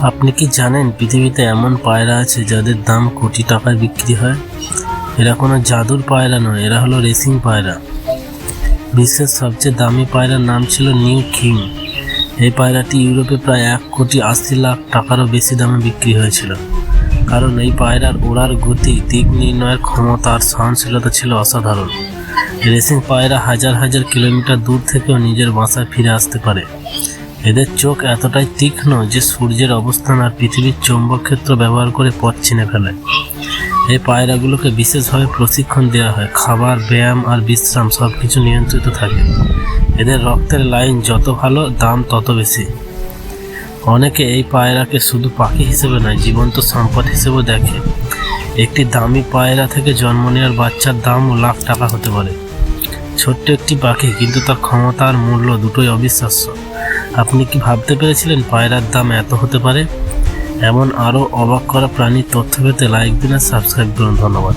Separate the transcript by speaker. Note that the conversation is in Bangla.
Speaker 1: আপনি কি জানেন পৃথিবীতে এমন পায়রা আছে যাদের দাম কোটি টাকায় বিক্রি হয়? এরা কোনো জাদুর পায়রা নয়, এরা হলো রেসিং পায়রা। বিশ্বের সবচেয়ে দামি পায়রার নাম ছিল নিউ কিং। এই পায়রাটি ইউরোপে প্রায় 1,80,00,000 টাকারও বেশি দামে বিক্রি হয়েছিল, কারণ এই পায়রার ওড়ার গতি, দিক নির্ণয়ের ক্ষমতা আর সহনশীলতা ছিল অসাধারণ। রেসিং পায়রা হাজার হাজার কিলোমিটার দূর থেকেও নিজের বাসায় ফিরে আসতে পারে। এদের চোখ এতটাই তীক্ষ্ণ যে সূর্যের অবস্থান আর পৃথিবীর চৌম্বক ক্ষেত্র ব্যবহার করে পথ চিনে ফেলে। এই পায়রাগুলোকে বিশেষভাবে প্রশিক্ষণ দেওয়া হয়, খাবার, ব্যায়াম আর বিশ্রাম সবকিছু নিয়ন্ত্রিত থাকে। এদের রক্তের লাইন যত ভালো, দাম তত বেশি। অনেকে এই পায়রাকে শুধু পাখি হিসেবে নয়, জীবন্ত সম্পদ হিসেবেও দেখে। একটি দামি পায়রা থেকে জন্ম নেওয়ার বাচ্চার দামও লাখ টাকা হতে পারে। ছোট্ট একটি পাখি, কিন্তু তার ক্ষমতা আর মূল্য দুটোই অবিশ্বাস্য। আপনি কি ভাবতে পেরেছিলেন পায়রার দাম এত হতে পারে? এমন আরও অবাক করা প্রাণীর তথ্য পেতে লাইক দিন আর সাবস্ক্রাইব করুন। ধন্যবাদ।